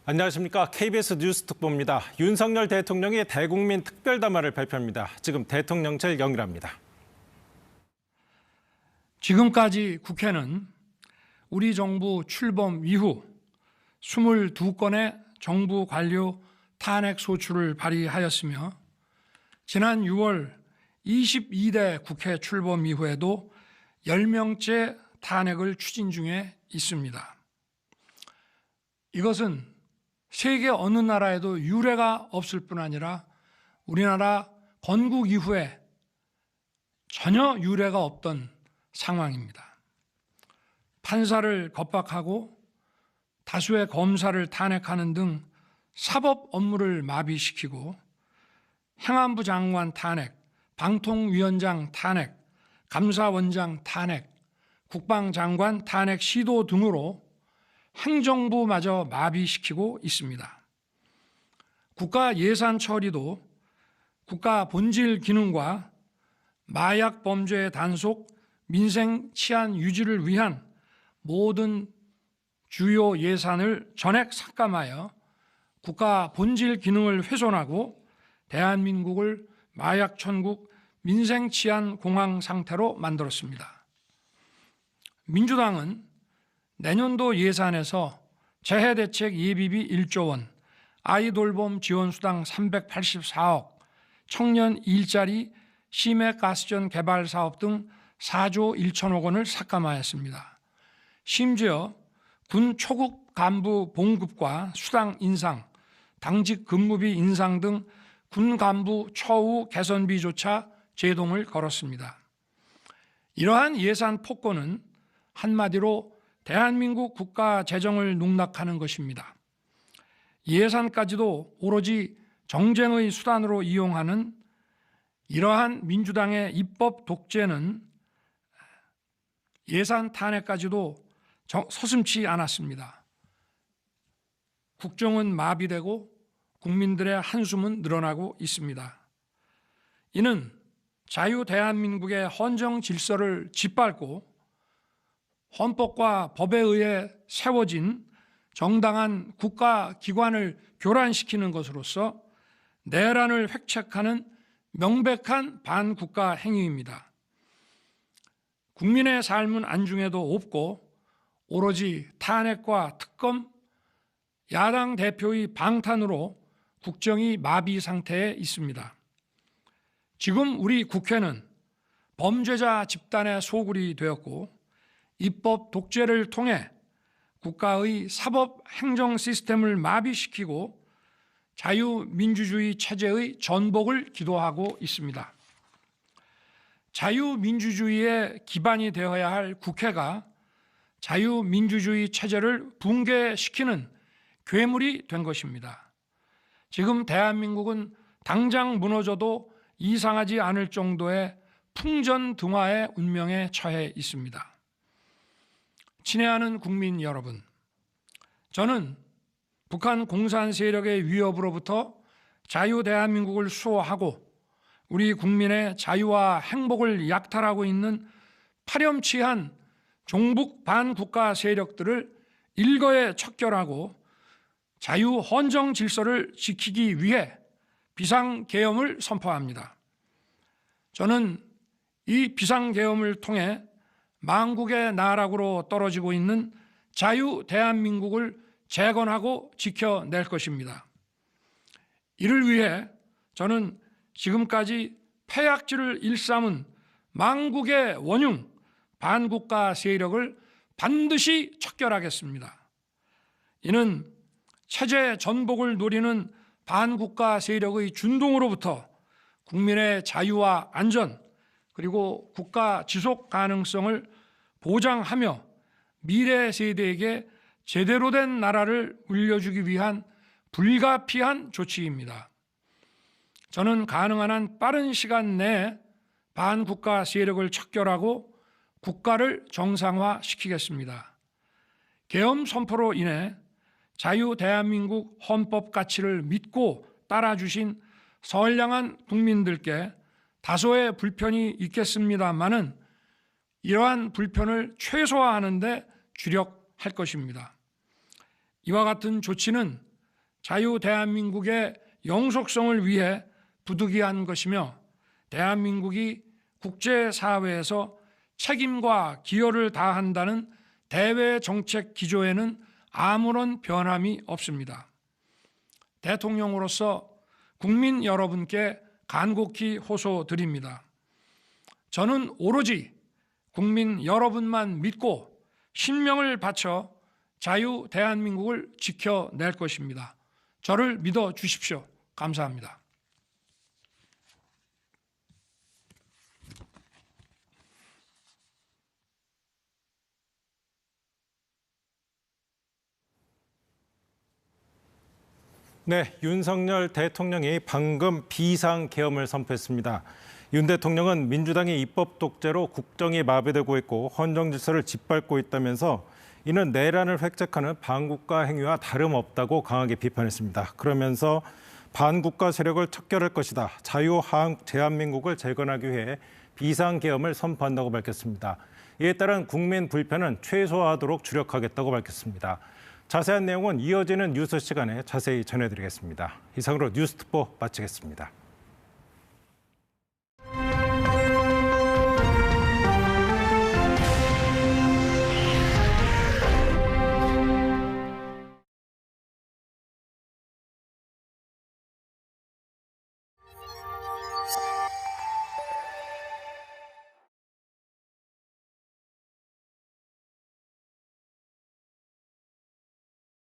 안녕하십니까. KBS 뉴스 특보입니다. 윤석열 대통령이 대국민 특별담화를 발표합니다. 지금 대통령실 연결합니다. 지금까지 국회는 우리 정부 출범 이후 22건의 정부 관료 탄핵 소추를 발의하였으며 지난 6월 22대 국회 출범 이후에도 10명째 탄핵을 추진 중에 있습니다. 이것은 세계 어느 나라에도 유례가 없을 뿐 아니라 우리나라 건국 이후에 전혀 유례가 없던 상황입니다. 판사를 겁박하고 다수의 검사를 탄핵하는 등 사법 업무를 마비시키고 행안부 장관 탄핵, 방통위원장 탄핵, 감사원장 탄핵, 국방장관 탄핵 시도 등으로 행정부마저 마비시키고 있습니다. 국가 예산 처리도 국가 본질 기능과 마약 범죄 단속, 민생 치안 유지를 위한 모든 주요 예산을 전액 삭감하여 국가 본질 기능을 훼손하고 대한민국을 마약 천국, 민생 치안 공황 상태로 만들었습니다. 민주당은 내년도 예산에서 재해대책 예비비 1조 원, 아이돌봄 지원수당 384억, 청년 일자리, 시외가스전 개발 사업 등 4조 1천억 원을 삭감하였습니다. 심지어 군 초급 간부 봉급과 수당 인상, 당직 근무비 인상 등 군 간부 처우 개선비조차 제동을 걸었습니다. 이러한 예산 폭거는 한마디로 대한민국 국가 재정을 농락하는 것입니다. 예산까지도 오로지 정쟁의 수단으로 이용하는 이러한 민주당의 입법 독재는 예산 탄핵까지도 서슴지 않았습니다. 국정은 마비되고 국민들의 한숨은 늘어나고 있습니다. 이는 자유 대한민국의 헌정 질서를 짓밟고 헌법과 법에 의해 세워진 정당한 국가기관을 교란시키는 것으로서 내란을 획책하는 명백한 반국가 행위입니다. 국민의 삶은 안중에도 없고 오로지 탄핵과 특검, 야당 대표의 방탄으로 국정이 마비 상태에 있습니다. 지금 우리 국회는 범죄자 집단의 소굴이 되었고 입법 독재를 통해 국가의 사법 행정 시스템을 마비시키고 자유민주주의 체제의 전복을 기도하고 있습니다. 자유민주주의의 기반이 되어야 할 국회가 자유민주주의 체제를 붕괴시키는 괴물이 된 것입니다. 지금 대한민국은 당장 무너져도 이상하지 않을 정도의 풍전등화의 운명에 처해 있습니다. 친애하는 국민 여러분, 저는 북한 공산 세력의 위협으로부터 자유 대한민국을 수호하고 우리 국민의 자유와 행복을 약탈하고 있는 파렴치한 종북 반국가 세력들을 일거에 척결하고 자유 헌정 질서를 지키기 위해 비상계엄을 선포합니다. 저는 이 비상계엄을 통해 망국의 나락으로 떨어지고 있는 자유 대한민국을 재건하고 지켜낼 것입니다. 이를 위해 저는 지금까지 폐악질을 일삼은 망국의 원흉, 반국가 세력을 반드시 척결하겠습니다. 이는 체제 전복을 노리는 반국가 세력의 준동으로부터 국민의 자유와 안전 그리고 국가 지속 가능성을 보장하며 미래 세대에게 제대로 된 나라를 물려주기 위한 불가피한 조치입니다. 저는 가능한 한 빠른 시간 내에 반국가 세력을 척결하고 국가를 정상화시키겠습니다. 계엄 선포로 인해 자유 대한민국 헌법 가치를 믿고 따라주신 선량한 국민들께 다소의 불편이 있겠습니다마는 이러한 불편을 최소화하는 데 주력할 것입니다. 이와 같은 조치는 자유 대한민국의 영속성을 위해 부득이한 것이며 대한민국이 국제사회에서 책임과 기여를 다한다는 대외 정책 기조에는 아무런 변함이 없습니다. 대통령으로서 국민 여러분께 간곡히 호소드립니다. 저는 오로지 국민 여러분만 믿고 신명을 바쳐 자유 대한민국을 지켜낼 것입니다. 저를 믿어 주십시오. 감사합니다. 네, 윤석열 대통령이 방금 비상계엄을 선포했습니다. 윤 대통령은 민주당이 입법 독재로 국정이 마비되고 있고 헌정 질서를 짓밟고 있다면서 이는 내란을 획책하는 반국가 행위와 다름없다고 강하게 비판했습니다. 그러면서 반국가 세력을 척결할 것이다. 자유한국 대한민국을 재건하기 위해 비상계엄을 선포한다고 밝혔습니다. 이에 따른 국민 불편은 최소화하도록 주력하겠다고 밝혔습니다. 자세한 내용은 이어지는 뉴스 시간에 자세히 전해드리겠습니다. 이상으로 뉴스특보 마치겠습니다.